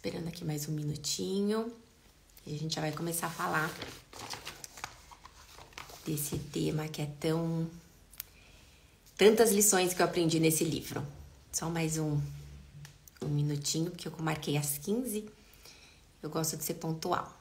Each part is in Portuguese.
Esperando aqui mais um minutinho. E a gente já vai começar a falar desse tema que é tantas lições que eu aprendi nesse livro. Só mais um minutinho, porque eu marquei às 15. Eu gosto de ser pontual.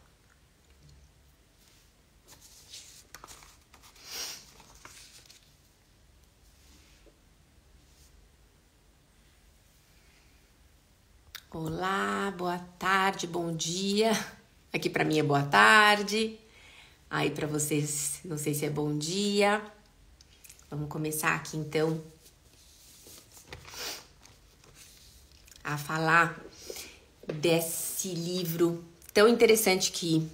Olá, boa tarde, bom dia. Aqui pra mim é boa tarde. Aí pra vocês, não sei se é bom dia. Vamos começar aqui então a falar desse livro tão interessante que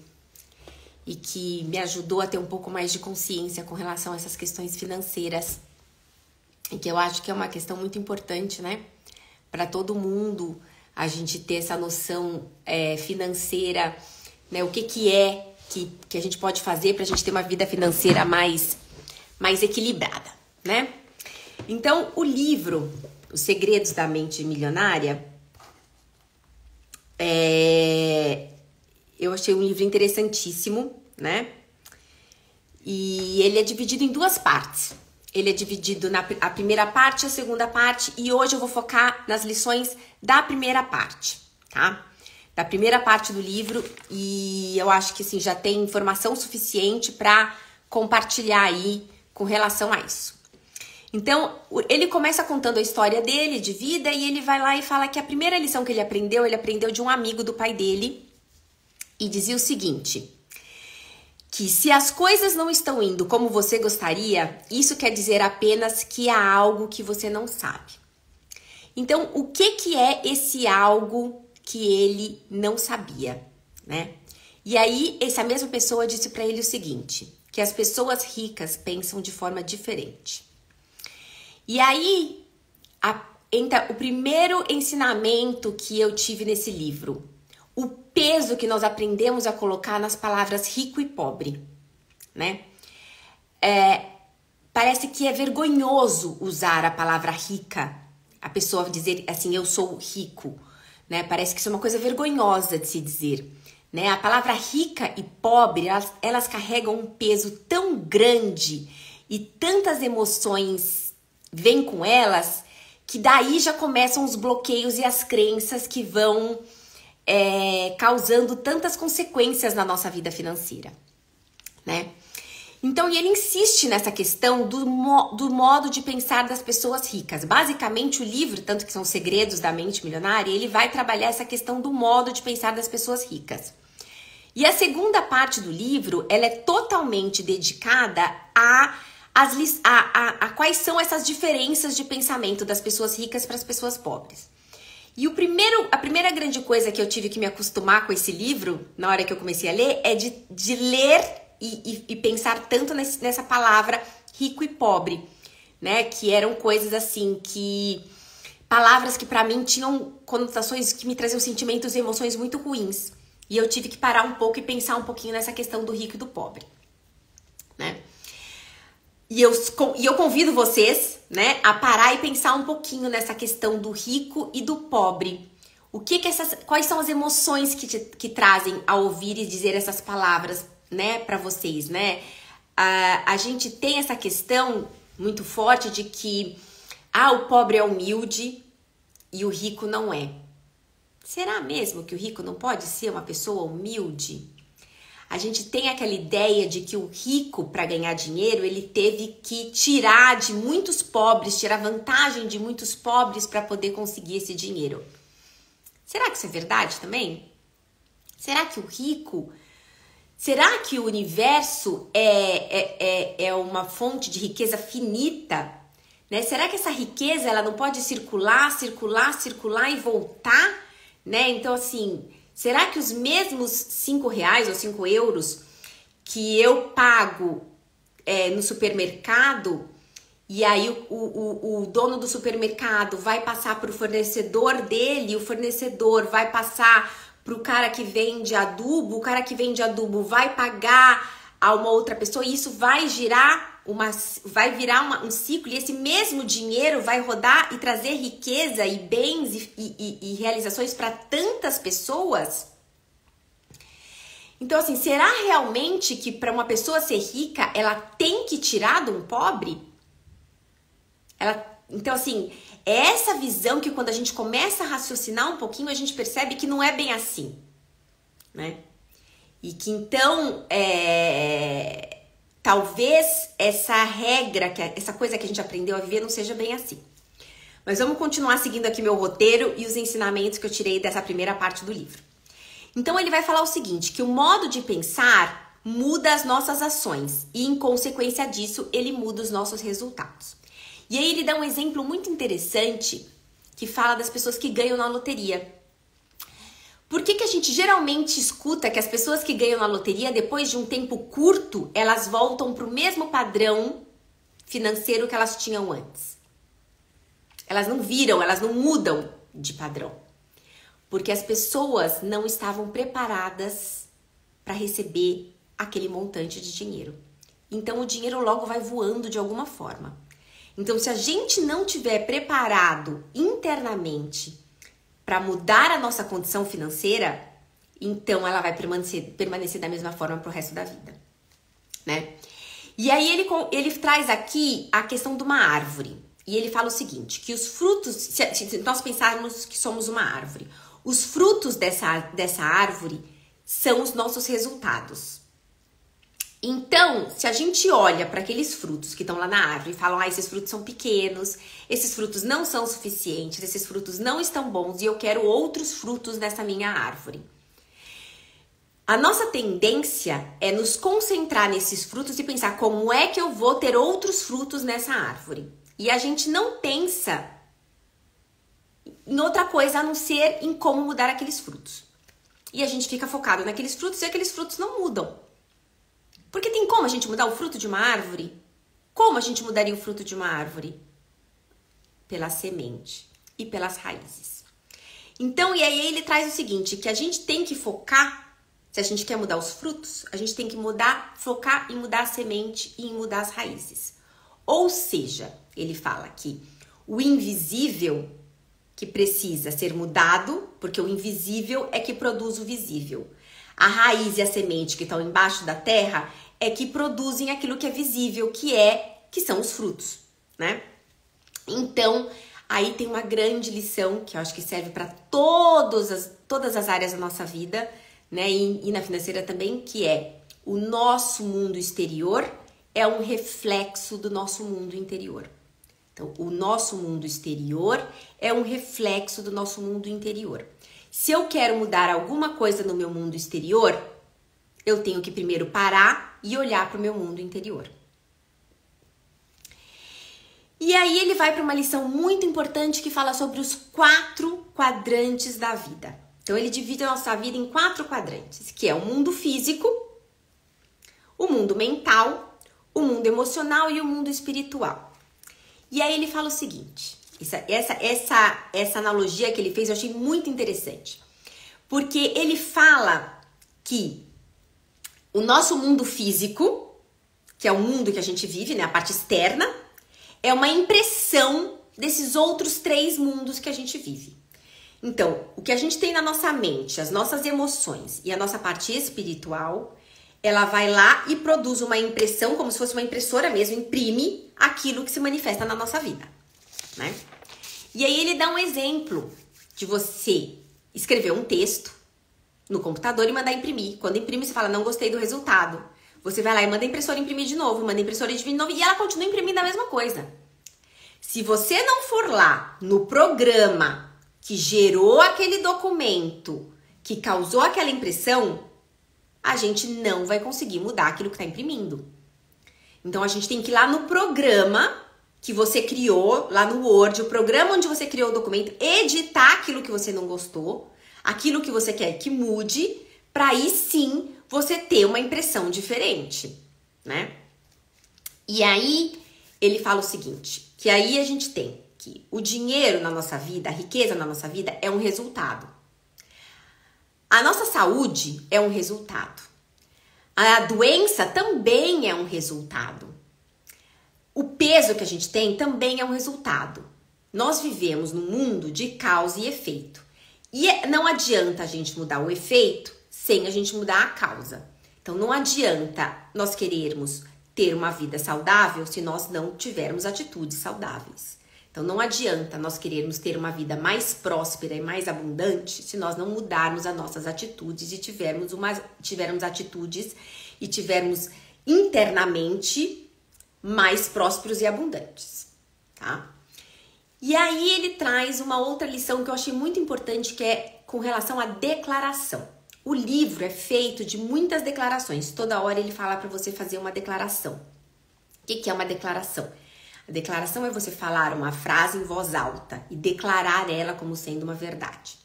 me ajudou a ter um pouco mais de consciência com relação a essas questões financeiras. E que eu acho que é uma questão muito importante, né? Para todo mundo, a gente ter essa noção financeira, né? O que é que a gente pode fazer para a gente ter uma vida financeira mais equilibrada, né? Então, o livro Os Segredos da Mente Milionária, eu achei um livro interessantíssimo, né? E ele é dividido em duas partes. Ele é dividido na a primeira parte e a segunda parte, e hoje eu vou focar nas lições da primeira parte, tá? Da primeira parte do livro, e eu acho que assim, já tem informação suficiente para compartilhar aí com relação a isso. Então, ele começa contando a história dele, de vida, e ele vai lá e fala que a primeira lição que ele aprendeu de um amigo do pai dele, e dizia o seguinte: que se as coisas não estão indo como você gostaria, isso quer dizer apenas que há algo que você não sabe. Então, o que é esse algo que ele não sabia, né? E aí, essa mesma pessoa disse para ele o seguinte, que as pessoas ricas pensam de forma diferente. E aí, entra o primeiro ensinamento que eu tive nesse livro. O peso que nós aprendemos a colocar nas palavras rico e pobre, né? Parece que é vergonhoso usar a palavra rica. A pessoa dizer assim, eu sou rico, né? Parece que isso é uma coisa vergonhosa de se dizer, né? A palavra rica e pobre, elas carregam um peso tão grande e tantas emoções vêm com elas, que daí já começam os bloqueios e as crenças que vão causando tantas consequências na nossa vida financeira, né? Então, e ele insiste nessa questão do modo de pensar das pessoas ricas. Basicamente, o livro, tanto que são Segredos da Mente Milionária, ele vai trabalhar essa questão do modo de pensar das pessoas ricas. E a segunda parte do livro, ela é totalmente dedicada a quais são essas diferenças de pensamento das pessoas ricas para as pessoas pobres. E a primeira grande coisa que eu tive que me acostumar com esse livro, na hora que eu comecei a ler, é de ler e pensar tanto nessa palavra rico e pobre, né? Que eram coisas assim, palavras que pra mim tinham conotações que me traziam sentimentos e emoções muito ruins. E eu tive que parar um pouco e pensar um pouquinho nessa questão do rico e do pobre, né? E eu convido vocês, né, a parar e pensar um pouquinho nessa questão do rico e do pobre. Quais são as emoções que trazem ao ouvir e dizer essas palavras, né, para vocês, né? A gente tem essa questão muito forte de que o pobre é humilde e o rico não é. Será mesmo que o rico não pode ser uma pessoa humilde? A gente tem aquela ideia de que o rico, para ganhar dinheiro, ele teve que tirar de muitos pobres, tirar vantagem de muitos pobres para poder conseguir esse dinheiro. Será que isso é verdade também? Será que o universo é uma fonte de riqueza finita? Né? Será que essa riqueza ela não pode circular e voltar? Né? Então, assim, será que os mesmos 5 reais ou 5 euros que eu pago no supermercado, e aí o dono do supermercado vai passar para o fornecedor dele, o fornecedor vai passar para o cara que vende adubo, o cara que vende adubo vai pagar a uma outra pessoa e isso vai virar um ciclo e esse mesmo dinheiro vai rodar e trazer riqueza e bens e realizações para tantas pessoas. Então, assim, será realmente que para uma pessoa ser rica, ela tem que tirar de um pobre? Então, assim, é essa visão que quando a gente começa a raciocinar um pouquinho, a gente percebe que não é bem assim, né? E que então, talvez essa regra, essa coisa que a gente aprendeu a viver não seja bem assim. Mas vamos continuar seguindo aqui meu roteiro e os ensinamentos que eu tirei dessa primeira parte do livro. Então ele vai falar o seguinte, que o modo de pensar muda as nossas ações e em consequência disso ele muda os nossos resultados. E aí ele dá um exemplo muito interessante que fala das pessoas que ganham na loteria. Por que a gente geralmente escuta que as pessoas que ganham na loteria, depois de um tempo curto, elas voltam para o mesmo padrão financeiro que elas tinham antes? Elas não viram, elas não mudam de padrão. Porque as pessoas não estavam preparadas para receber aquele montante de dinheiro. Então o dinheiro logo vai voando de alguma forma. Então se a gente não tiver preparado internamente para mudar a nossa condição financeira, então ela vai permanecer da mesma forma para o resto da vida, né? E aí ele traz aqui a questão de uma árvore. E ele fala o seguinte, que os frutos, se nós pensarmos que somos uma árvore, os frutos dessa árvore são os nossos resultados. Então, se a gente olha para aqueles frutos que estão lá na árvore e falam, esses frutos são pequenos, esses frutos não são suficientes, esses frutos não estão bons e eu quero outros frutos dessa minha árvore. A nossa tendência é nos concentrar nesses frutos e pensar como é que eu vou ter outros frutos nessa árvore. E a gente não pensa em outra coisa a não ser em como mudar aqueles frutos. E a gente fica focado naqueles frutos e aqueles frutos não mudam. Porque tem como a gente mudar o fruto de uma árvore? Como a gente mudaria o fruto de uma árvore? Pela semente e pelas raízes. Então, e aí ele traz o seguinte, que a gente tem que focar, se a gente quer mudar os frutos, a gente tem que focar em mudar a semente e em mudar as raízes. Ou seja, ele fala que o invisível que precisa ser mudado, porque o invisível é que produz o visível. A raiz e a semente que estão embaixo da terra é que produzem aquilo que é visível, que são os frutos, né? Então, aí tem uma grande lição que eu acho que serve para todas as áreas da nossa vida, né? E na financeira também, que é o nosso mundo exterior é um reflexo do nosso mundo interior. Então, o nosso mundo exterior é um reflexo do nosso mundo interior. Se eu quero mudar alguma coisa no meu mundo exterior, eu tenho que primeiro parar e olhar para o meu mundo interior. E aí ele vai para uma lição muito importante que fala sobre os 4 quadrantes da vida. Então ele divide a nossa vida em 4 quadrantes, que é o mundo físico, o mundo mental, o mundo emocional e o mundo espiritual. E aí ele fala o seguinte, essa analogia que ele fez eu achei muito interessante, porque ele fala que o nosso mundo físico, que é o mundo que a gente vive, né, a parte externa, é uma impressão desses outros 3 mundos que a gente vive. Então, o que a gente tem na nossa mente, as nossas emoções e a nossa parte espiritual, ela vai lá e produz uma impressão, como se fosse uma impressora mesmo, imprime aquilo que se manifesta na nossa vida, né? E aí ele dá um exemplo de você escrever um texto no computador e mandar imprimir. Quando imprime, você fala, não gostei do resultado. Você vai lá e manda a impressora imprimir de novo, manda a impressora imprimir de novo e ela continua imprimindo a mesma coisa. Se você não for lá no programa que gerou aquele documento, que causou aquela impressão, a gente não vai conseguir mudar aquilo que está imprimindo. Então, a gente tem que ir lá no programa que você criou, lá no Word, o programa onde você criou o documento, editar aquilo que você não gostou, aquilo que você quer que mude, para aí sim você ter uma impressão diferente, né? E aí, ele fala o seguinte, que aí a gente tem que o dinheiro na nossa vida, a riqueza na nossa vida é um resultado. A nossa saúde é um resultado. A doença também é um resultado. O peso que a gente tem também é um resultado. Nós vivemos num mundo de causa e efeito. E não adianta a gente mudar o efeito sem a gente mudar a causa. Então não adianta nós querermos ter uma vida saudável se nós não tivermos atitudes saudáveis. Então não adianta nós querermos ter uma vida mais próspera e mais abundante se nós não mudarmos as nossas atitudes e tivermos atitudes e tivermos internamente mais prósperos e abundantes, tá? E aí ele traz uma outra lição que eu achei muito importante, que é com relação à declaração. O livro é feito de muitas declarações. Toda hora ele fala para você fazer uma declaração. O que é uma declaração? A declaração é você falar uma frase em voz alta e declarar ela como sendo uma verdade,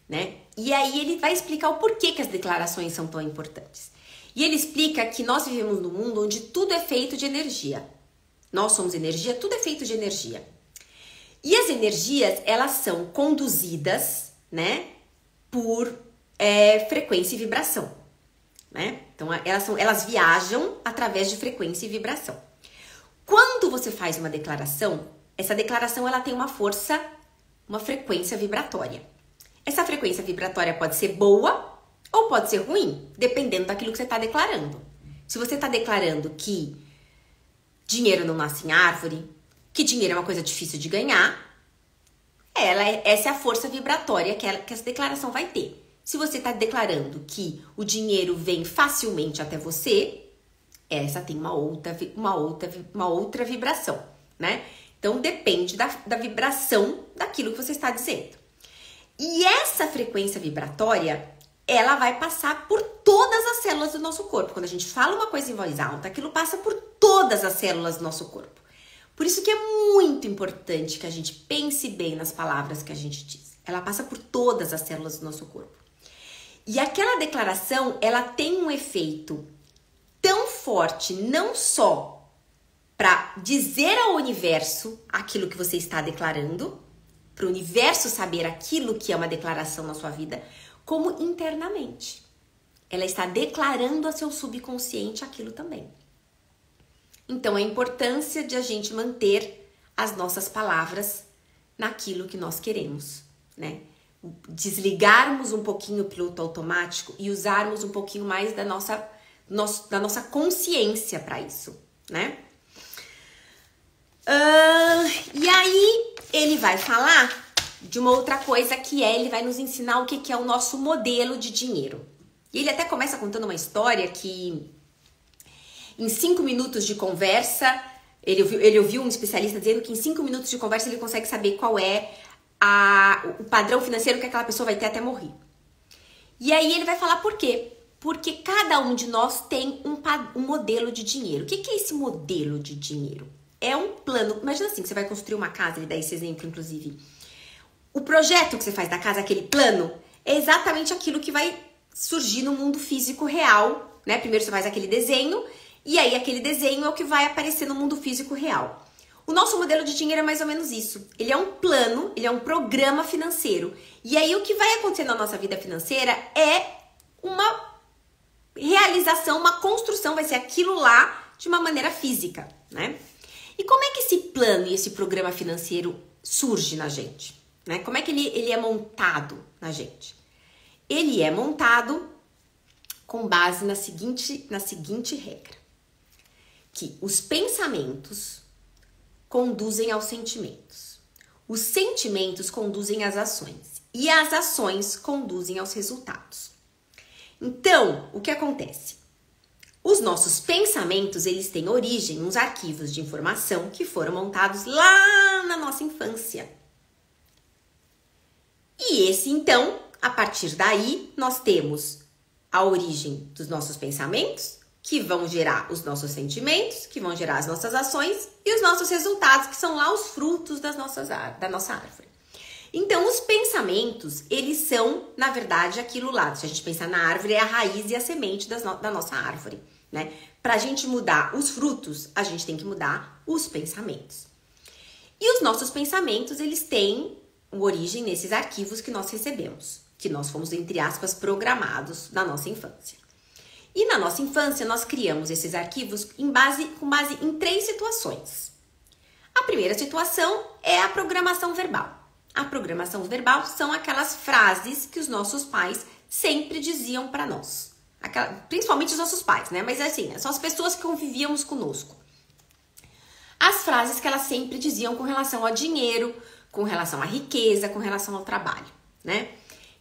né? E aí ele vai explicar o porquê que as declarações são tão importantes. E ele explica que nós vivemos num mundo onde tudo é feito de energia. Nós somos energia, tudo é feito de energia. E as energias, elas são conduzidas, né, por frequência e vibração, né? Então, elas viajam através de frequência e vibração. Quando você faz uma declaração, essa declaração ela tem uma força, uma frequência vibratória. Essa frequência vibratória pode ser boa ou pode ser ruim, dependendo daquilo que você está declarando. Se você está declarando que dinheiro não nasce em árvore, que dinheiro é uma coisa difícil de ganhar, essa é a força vibratória que essa declaração vai ter. Se você está declarando que o dinheiro vem facilmente até você, essa tem uma outra vibração, né? Então depende da vibração daquilo que você está dizendo. E essa frequência vibratória, ela vai passar por todas as células do nosso corpo. Quando a gente fala uma coisa em voz alta, aquilo passa por todas as células do nosso corpo. Por isso que é muito importante que a gente pense bem nas palavras que a gente diz. Ela passa por todas as células do nosso corpo. E aquela declaração, ela tem um efeito tão forte, não só para dizer ao universo aquilo que você está declarando, para o universo saber aquilo que é uma declaração na sua vida, como internamente. Ela está declarando ao seu subconsciente aquilo também. Então, a importância de a gente manter as nossas palavras naquilo que nós queremos, né? Desligarmos um pouquinho o piloto automático e usarmos um pouquinho mais da nossa consciência para isso, né? E aí ele vai falar de uma outra coisa que ele vai nos ensinar o que é o nosso modelo de dinheiro. E ele até começa contando uma história que em 5 minutos de conversa, ele ouviu um especialista dizendo que em 5 minutos de conversa ele consegue saber qual é o padrão financeiro que aquela pessoa vai ter até morrer. E aí ele vai falar por quê? Porque cada um de nós tem um modelo de dinheiro. O que é esse modelo de dinheiro? É um plano. Imagina assim, que você vai construir uma casa, ele dá esse exemplo, inclusive. O projeto que você faz da casa, aquele plano, é exatamente aquilo que vai surgir no mundo físico real, né? Primeiro você faz aquele desenho, e aí aquele desenho é o que vai aparecer no mundo físico real. O nosso modelo de dinheiro é mais ou menos isso. Ele é um plano, ele é um programa financeiro. E aí o que vai acontecer na nossa vida financeira é uma realização, uma construção, vai ser aquilo lá de uma maneira física, né? E como é que esse plano e esse programa financeiro surge na gente, né? Como é que ele é montado na gente? Ele é montado com base na seguinte regra, que os pensamentos conduzem aos sentimentos, os sentimentos conduzem às ações e as ações conduzem aos resultados. Então, o que acontece? Os nossos pensamentos, eles têm origem nos arquivos de informação que foram montados lá na nossa infância. E então, a partir daí, nós temos a origem dos nossos pensamentos, que vão gerar os nossos sentimentos, que vão gerar as nossas ações e os nossos resultados, que são lá os frutos da nossa árvore. Então, os pensamentos, eles são, na verdade, aquilo lá. Se a gente pensar na árvore, é a raiz e a semente da nossa árvore, né? Para a gente mudar os frutos, a gente tem que mudar os pensamentos. E os nossos pensamentos, eles têm origem nesses arquivos que nós recebemos, que nós fomos, entre aspas, programados na nossa infância. E na nossa infância, nós criamos esses arquivos com base em 3 situações. A primeira situação é a programação verbal. A programação verbal são aquelas frases que os nossos pais sempre diziam para nós. Principalmente os nossos pais, né? Mas assim, são as pessoas que convivíamos conosco. As frases que elas sempre diziam com relação ao dinheiro, com relação à riqueza, com relação ao trabalho, né?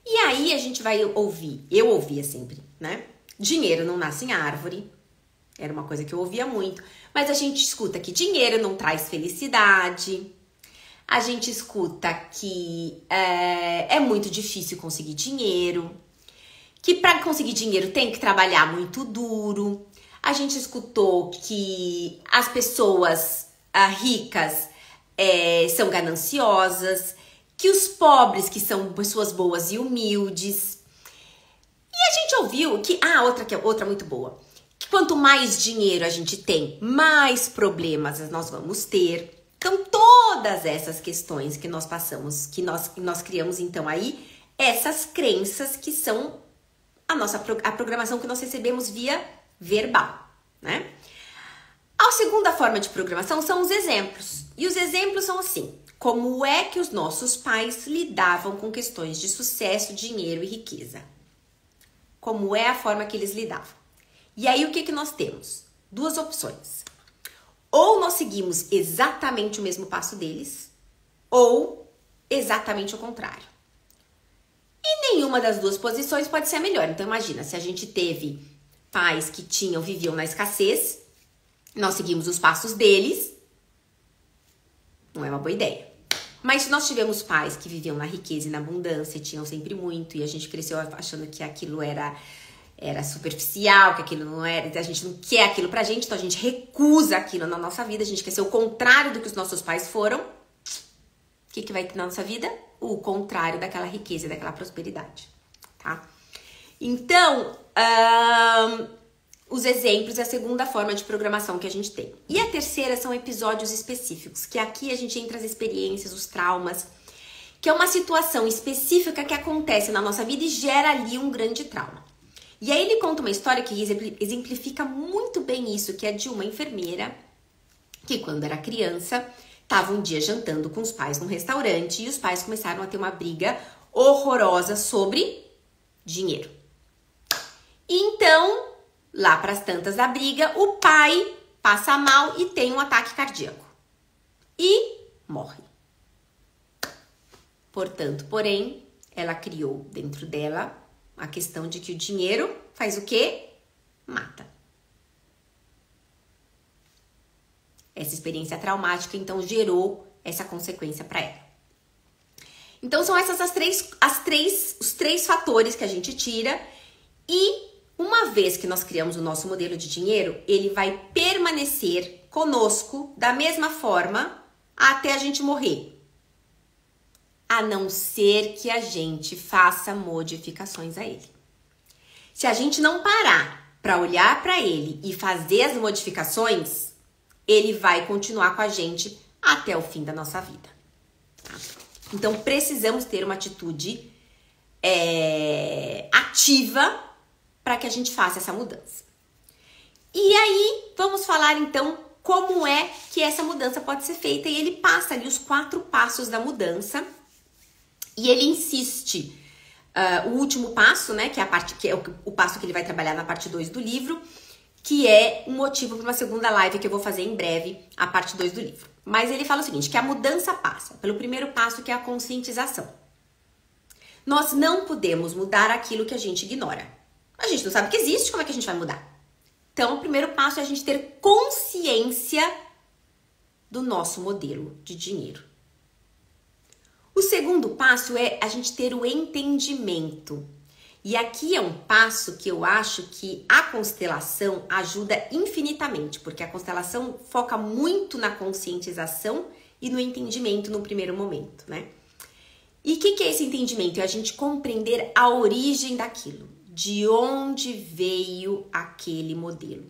E aí a gente vai ouvir, eu ouvia sempre, né? Dinheiro não nasce em árvore, era uma coisa que eu ouvia muito, mas a gente escuta que dinheiro não traz felicidade, a gente escuta que é muito difícil conseguir dinheiro, que para conseguir dinheiro tem que trabalhar muito duro, a gente escutou que as pessoas ricas são gananciosas, que os pobres que são pessoas boas e humildes. E a gente ouviu que outra muito boa, que quanto mais dinheiro a gente tem, mais problemas nós vamos ter. Então todas essas questões que nós passamos, que nós criamos então aí, essas crenças que são a programação que nós recebemos via verbal, né? A segunda forma de programação são os exemplos. E os exemplos são assim: como é que os nossos pais lidavam com questões de sucesso, dinheiro e riqueza? Como é a forma que eles lidavam? E aí o que nós temos? 2 opções. Ou nós seguimos exatamente o mesmo passo deles, ou exatamente o contrário. E nenhuma das 2 posições pode ser a melhor. Então imagina, se a gente teve pais que viviam na escassez, nós seguimos os passos deles, não é uma boa ideia. Mas se nós tivemos pais que viviam na riqueza e na abundância, tinham sempre muito, e a gente cresceu achando que aquilo era superficial, que aquilo não era, a gente não quer aquilo pra gente, então a gente recusa aquilo na nossa vida, a gente quer ser o contrário do que os nossos pais foram. O que vai ter na nossa vida? O contrário daquela riqueza, daquela prosperidade, tá? Então, os exemplos é a segunda forma de programação que a gente tem. E a terceira são episódios específicos, que aqui a gente entra as experiências, os traumas, que é uma situação específica que acontece na nossa vida e gera ali um grande trauma. E aí ele conta uma história que exemplifica muito bem isso, que é de uma enfermeira que quando era criança estava um dia jantando com os pais num restaurante e os pais começaram a ter uma briga horrorosa sobre dinheiro. E então, lá para as tantas da briga, o pai passa mal e tem um ataque cardíaco. E morre. Portanto, porém, ela criou dentro dela a questão de que o dinheiro faz o quê? Mata. Essa experiência traumática, então, gerou essa consequência para ela. Então, são essas os 3 fatores que a gente tira e uma vez que nós criamos o nosso modelo de dinheiro, ele vai permanecer conosco da mesma forma até a gente morrer. A não ser que a gente faça modificações a ele. Se a gente não parar para olhar para ele e fazer as modificações, ele vai continuar com a gente até o fim da nossa vida. Tá? Então, precisamos ter uma atitude ativa para que a gente faça essa mudança. E aí, vamos falar então como é que essa mudança pode ser feita. E ele passa ali os 4 passos da mudança. E ele insiste, o último passo, né, que é o passo que ele vai trabalhar na parte 2 do livro, que é um motivo para uma segunda live que eu vou fazer em breve, a parte 2 do livro. Mas ele fala o seguinte, que a mudança passa pelo primeiro passo, que é a conscientização. Nós não podemos mudar aquilo que a gente ignora. A gente não sabe que existe, como é que a gente vai mudar? Então, o primeiro passo é a gente ter consciência do nosso modelo de dinheiro. O segundo passo é a gente ter o entendimento. E aqui é um passo que eu acho que a constelação ajuda infinitamente, porque a constelação foca muito na conscientização e no entendimento no primeiro momento, né? E o que é esse entendimento? É a gente compreender a origem daquilo, de onde veio aquele modelo.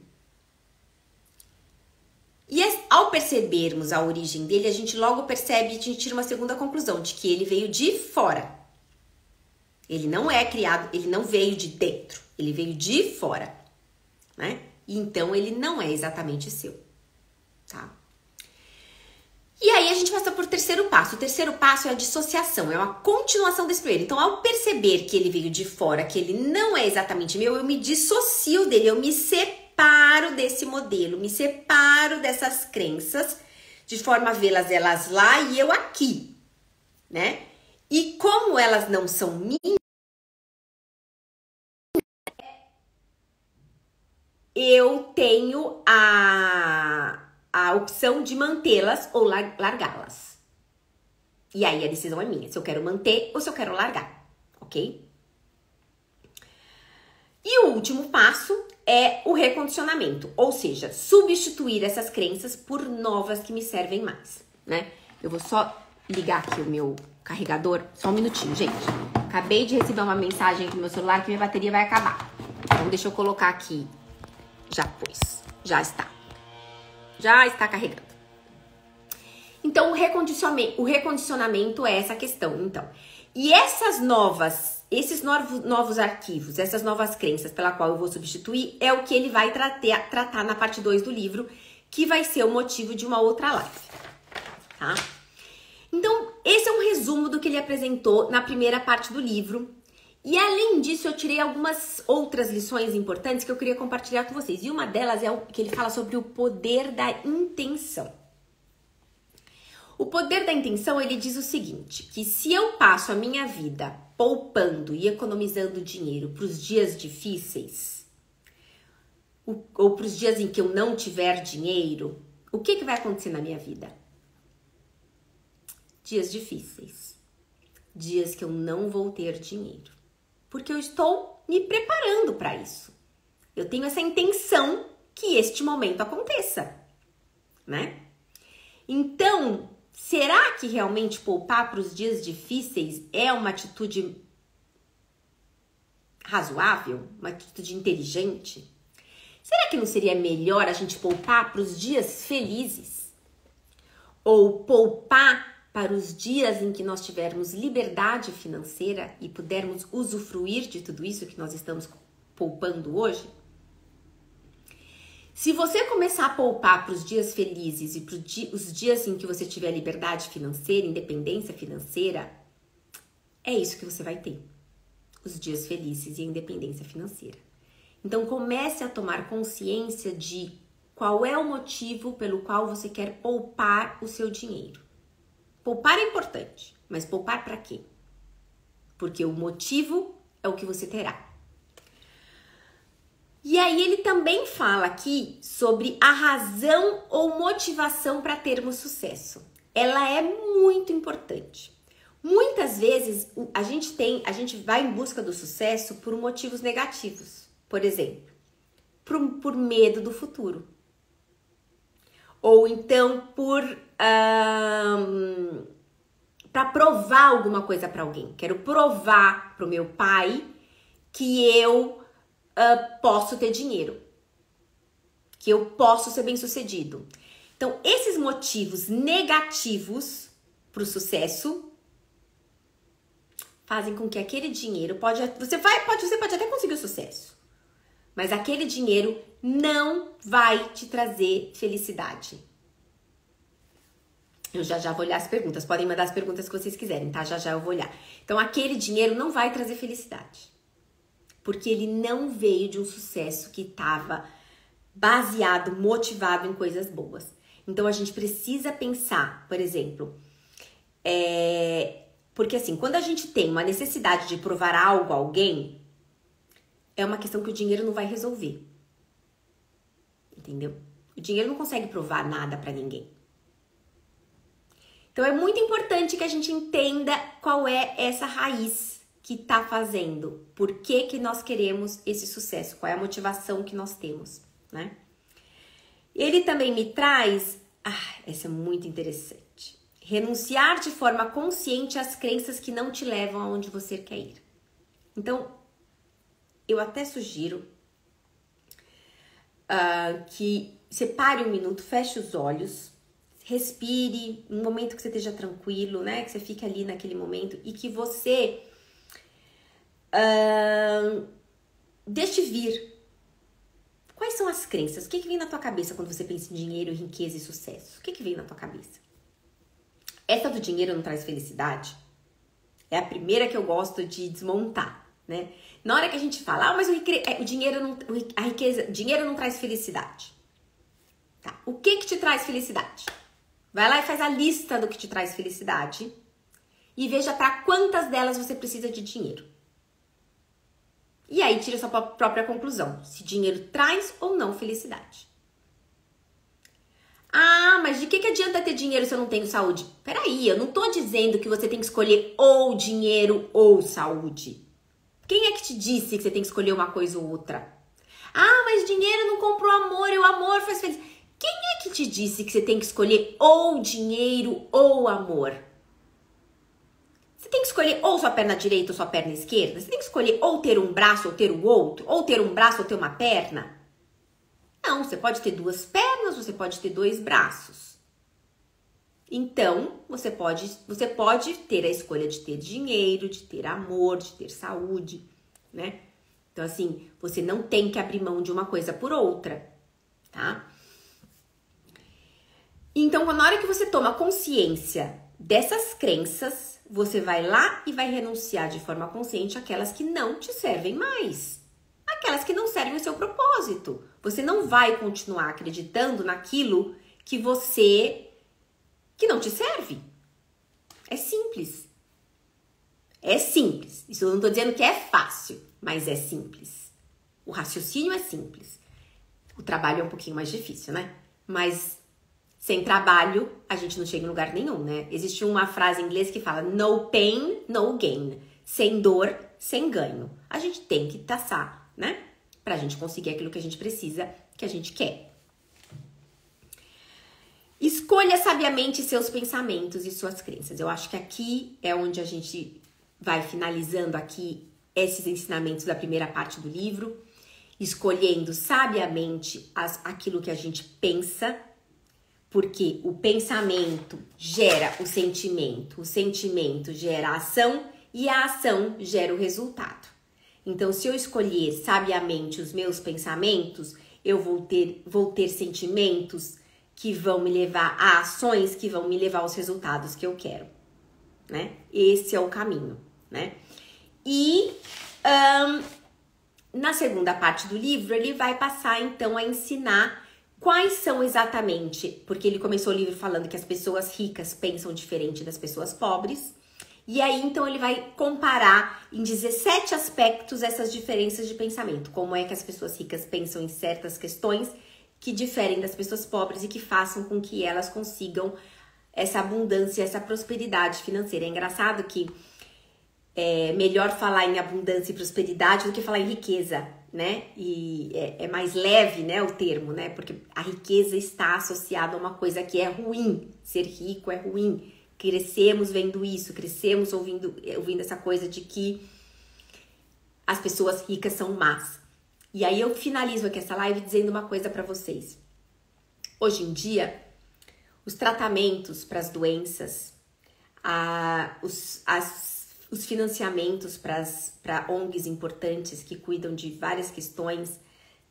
E ao percebermos a origem dele, a gente logo percebe e a gente tira uma segunda conclusão, de que ele veio de fora. Ele não é criado, ele não veio de dentro, ele veio de fora. né? E então ele não é exatamente seu, tá? E aí a gente passa por terceiro passo. O terceiro passo é a dissociação, é uma continuação desse primeiro. Então, ao perceber que ele veio de fora, que ele não é exatamente meu, eu me dissocio dele, eu me separo desse modelo, me separo dessas crenças, de forma a vê-las elas lá e eu aqui, né? E como elas não são minhas, eu tenho a opção de mantê-las ou largá-las. E aí a decisão é minha, se eu quero manter ou se eu quero largar, ok? E o último passo é o recondicionamento, ou seja, substituir essas crenças por novas que me servem mais, né? Eu vou só ligar aqui o meu carregador, só um minutinho, gente. Acabei de receber uma mensagem aqui no meu celular que minha bateria vai acabar. Então deixa eu colocar aqui. Já pôs, já está carregando. Então, o recondicionamento é essa questão, então. E esses novos arquivos, essas novas crenças pela qual eu vou substituir, é o que ele vai tratar na parte 2 do livro, que vai ser o motivo de uma outra live, tá? Então, esse é um resumo do que ele apresentou na primeira parte do livro. E além disso, eu tirei algumas outras lições importantes que eu queria compartilhar com vocês. E uma delas é o que ele fala sobre o poder da intenção. O poder da intenção, ele diz o seguinte, que se eu passo a minha vida poupando e economizando dinheiro para os dias difíceis, ou para os dias em que eu não tiver dinheiro, o que vai acontecer na minha vida? Dias difíceis. Dias que eu não vou ter dinheiro. Porque eu estou me preparando para isso. Eu tenho essa intenção que este momento aconteça, né? Então, será que realmente poupar para os dias difíceis é uma atitude razoável? Uma atitude inteligente? Será que não seria melhor a gente poupar para os dias felizes? Ou poupar para os dias em que nós tivermos liberdade financeira e pudermos usufruir de tudo isso que nós estamos poupando hoje? Se você começar a poupar para os dias felizes e para os dias em que você tiver liberdade financeira, independência financeira, é isso que você vai ter. Os dias felizes e a independência financeira. Então comece a tomar consciência de qual é o motivo pelo qual você quer poupar o seu dinheiro. Poupar é importante, mas poupar para quê? Porque o motivo é o que você terá. E aí ele também fala aqui sobre a razão ou motivação para termos sucesso. Ela é muito importante. Muitas vezes a gente vai em busca do sucesso por motivos negativos. Por exemplo, por medo do futuro. Ou então para provar alguma coisa para alguém. Quero provar para o meu pai que eu posso ter dinheiro, que eu posso ser bem-sucedido. Então, esses motivos negativos para o sucesso fazem com que aquele dinheiro você pode até conseguir o sucesso, mas aquele dinheiro não vai te trazer felicidade. Eu já vou olhar as perguntas. Podem mandar as perguntas que vocês quiserem, tá? Já eu vou olhar. Então, aquele dinheiro não vai trazer felicidade. Porque ele não veio de um sucesso que estava baseado, motivado em coisas boas. Então, a gente precisa pensar, por exemplo, porque assim, quando a gente tem uma necessidade de provar algo a alguém, é uma questão que o dinheiro não vai resolver. Entendeu? O dinheiro não consegue provar nada para ninguém. Então, é muito importante que a gente entenda qual é essa raiz que tá fazendo. Por que nós queremos esse sucesso? Qual é a motivação que nós temos, né? Ele também me traz... essa é muito interessante. Renunciar de forma consciente às crenças que não te levam aonde você quer ir. Então, eu até sugiro que você pare um minuto, feche os olhos, respire, um momento que você esteja tranquilo, né? Que você fique ali naquele momento e que você deixe vir. Quais são as crenças? O que vem na tua cabeça quando você pensa em dinheiro, riqueza e sucesso? O que vem na tua cabeça? Essa do dinheiro não traz felicidade? É a primeira que eu gosto de desmontar, né? Na hora que a gente fala, mas o dinheiro não traz felicidade. Tá. O que te traz felicidade? Vai lá e faz a lista do que te traz felicidade e veja para quantas delas você precisa de dinheiro. E aí tira sua própria conclusão, se dinheiro traz ou não felicidade. Ah, mas de que adianta ter dinheiro se eu não tenho saúde? Peraí, eu não tô dizendo que você tem que escolher ou dinheiro ou saúde. Quem é que te disse que você tem que escolher uma coisa ou outra? Ah, mas dinheiro não compra o amor e o amor faz feliz. Quem é que te disse que você tem que escolher ou dinheiro ou amor? Você tem que escolher ou sua perna direita ou sua perna esquerda? Você tem que escolher ou ter um braço ou ter o outro? Ou ter um braço ou ter uma perna? Não, você pode ter duas pernas, você pode ter dois braços. Então, você pode ter a escolha de ter dinheiro, de ter amor, de ter saúde, né? Então, assim, você não tem que abrir mão de uma coisa por outra, tá? Então, na hora que você toma consciência dessas crenças, você vai lá e vai renunciar de forma consciente àquelas que não te servem mais. Aquelas que não servem o seu propósito. Você não vai continuar acreditando naquilo que não te serve. É simples. É simples. Isso eu não tô dizendo que é fácil, mas é simples. O raciocínio é simples. O trabalho é um pouquinho mais difícil, né? Mas sem trabalho, a gente não chega em lugar nenhum, né? Existe uma frase em inglês que fala no pain, no gain. Sem dor, sem ganho. A gente tem que taçar, né? Pra gente conseguir aquilo que a gente precisa, que a gente quer. Escolha sabiamente seus pensamentos e suas crenças. Eu acho que aqui é onde a gente vai finalizando aqui esses ensinamentos da primeira parte do livro. Escolhendo sabiamente aquilo que a gente pensa, porque o pensamento gera o sentimento gera a ação e a ação gera o resultado. Então, se eu escolher sabiamente os meus pensamentos, eu vou ter sentimentos que vão me levar a ações que vão me levar aos resultados que eu quero, né? Esse é o caminho, né? E na segunda parte do livro, ele vai passar, então, a ensinar quais são exatamente, porque ele começou o livro falando que as pessoas ricas pensam diferente das pessoas pobres, e aí, então, ele vai comparar em 17 aspectos essas diferenças de pensamento. Como é que as pessoas ricas pensam em certas questões que diferem das pessoas pobres e que façam com que elas consigam essa abundância, essa prosperidade financeira. É engraçado que é melhor falar em abundância e prosperidade do que falar em riqueza, né? E é mais leve, né, o termo, né? Porque a riqueza está associada a uma coisa que é ruim. Ser rico é ruim. Crescemos vendo isso, crescemos ouvindo essa coisa de que as pessoas ricas são más. E aí eu finalizo aqui essa live dizendo uma coisa para vocês. Hoje em dia, os tratamentos para as doenças, os financiamentos para ONGs importantes que cuidam de várias questões,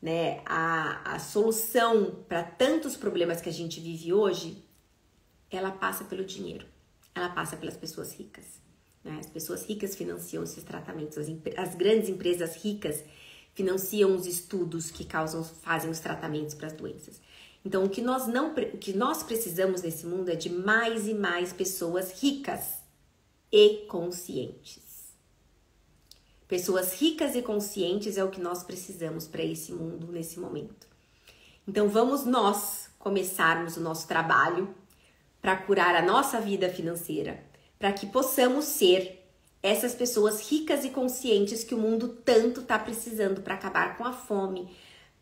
né? A solução para tantos problemas que a gente vive hoje, ela passa pelo dinheiro. Ela passa pelas pessoas ricas, né? As pessoas ricas financiam esses tratamentos. As grandes empresas ricas financiam os estudos que fazem os tratamentos para as doenças. Então, o que nós precisamos nesse mundo é de mais e mais pessoas ricas e conscientes. Pessoas ricas e conscientes é o que nós precisamos para esse mundo nesse momento. Então, vamos nós começarmos o nosso trabalho para curar a nossa vida financeira, para que possamos ser essas pessoas ricas e conscientes que o mundo tanto está precisando para acabar com a fome,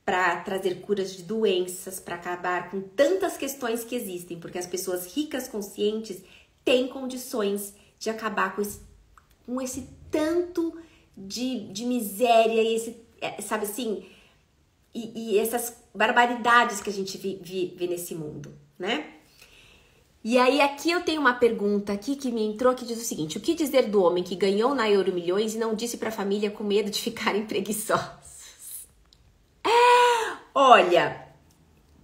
para trazer curas de doenças, para acabar com tantas questões que existem, porque as pessoas ricas, conscientes, têm condições de acabar com esse tanto de miséria e esse, sabe assim, e essas barbaridades que a gente vê nesse mundo, né? E aí aqui eu tenho uma pergunta aqui que me entrou que diz o seguinte: o que dizer do homem que ganhou na Euro Milhões e não disse para a família com medo de ficarem preguiçosos? Olha,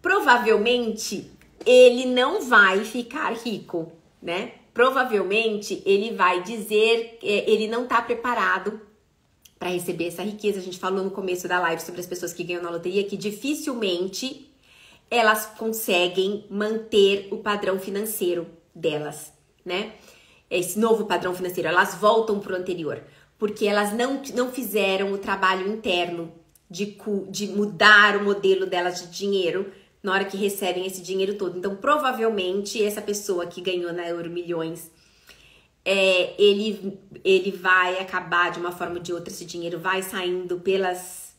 provavelmente ele não vai ficar rico, né? Provavelmente ele vai dizer, ele não tá preparado para receber essa riqueza. A gente falou no começo da live sobre as pessoas que ganham na loteria, que dificilmente elas conseguem manter o padrão financeiro delas, né? Esse novo padrão financeiro, elas voltam pro anterior, porque elas não fizeram o trabalho interno de mudar o modelo delas de dinheiro na hora que recebem esse dinheiro todo. Então, provavelmente, essa pessoa que ganhou na Euro Milhões, ele vai acabar de uma forma ou de outra, esse dinheiro vai saindo pelos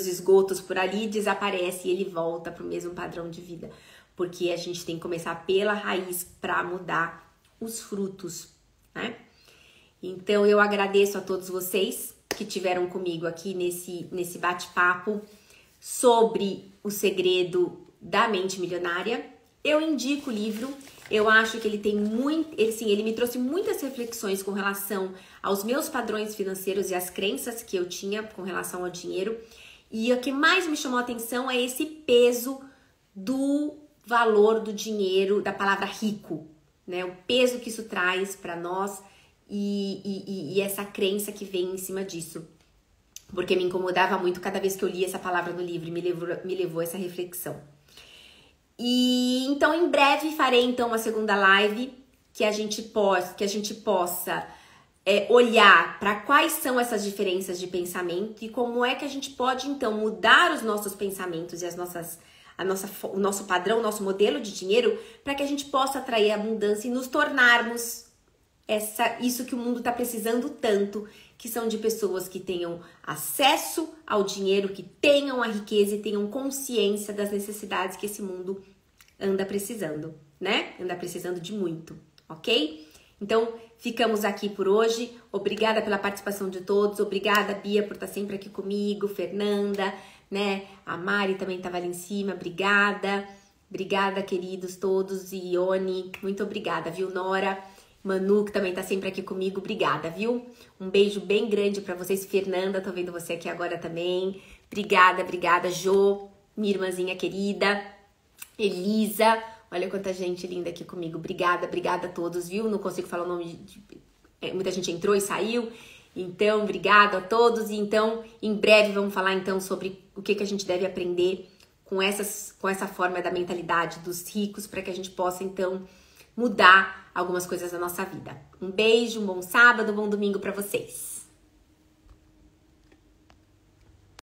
esgotos por ali, desaparece e ele volta para o mesmo padrão de vida. Porque a gente tem que começar pela raiz para mudar os frutos, né? Então, eu agradeço a todos vocês que tiveram comigo aqui nesse bate-papo sobre o segredo da mente milionária. Eu indico o livro. Eu acho que ele tem ele me trouxe muitas reflexões com relação aos meus padrões financeiros e as crenças que eu tinha com relação ao dinheiro. E o que mais me chamou a atenção é esse peso do valor do dinheiro, da palavra rico, né? O peso que isso traz para nós e essa crença que vem em cima disso. Porque me incomodava muito cada vez que eu li essa palavra no livro, me levou a essa reflexão. E então em breve farei então uma segunda live que a gente possa olhar para quais são essas diferenças de pensamento e como é que a gente pode então mudar os nossos pensamentos e o nosso padrão, o nosso modelo de dinheiro, para que a gente possa atrair abundância e nos tornarmos isso que o mundo está precisando tanto, que são de pessoas que tenham acesso ao dinheiro, que tenham a riqueza e tenham consciência das necessidades que esse mundo anda precisando, né? Anda precisando de muito, ok? Então, ficamos aqui por hoje. Obrigada pela participação de todos. Obrigada, Bia, por estar sempre aqui comigo. Fernanda, né? A Mari também estava ali em cima. Obrigada. Obrigada, queridos todos. E Ione, muito obrigada, viu? Nora, Manu, que também tá sempre aqui comigo, obrigada, viu? Um beijo bem grande pra vocês. Fernanda, tô vendo você aqui agora também. Obrigada, Jo, minha irmãzinha querida. Elisa, olha quanta gente linda aqui comigo. Obrigada a todos, viu? Não consigo falar o nome muita gente entrou e saiu. Então, obrigada a todos. E então, em breve vamos falar então sobre o que a gente deve aprender com essa forma da mentalidade dos ricos, para que a gente possa então mudar algumas coisas da nossa vida. Um beijo, um bom sábado, um bom domingo para vocês.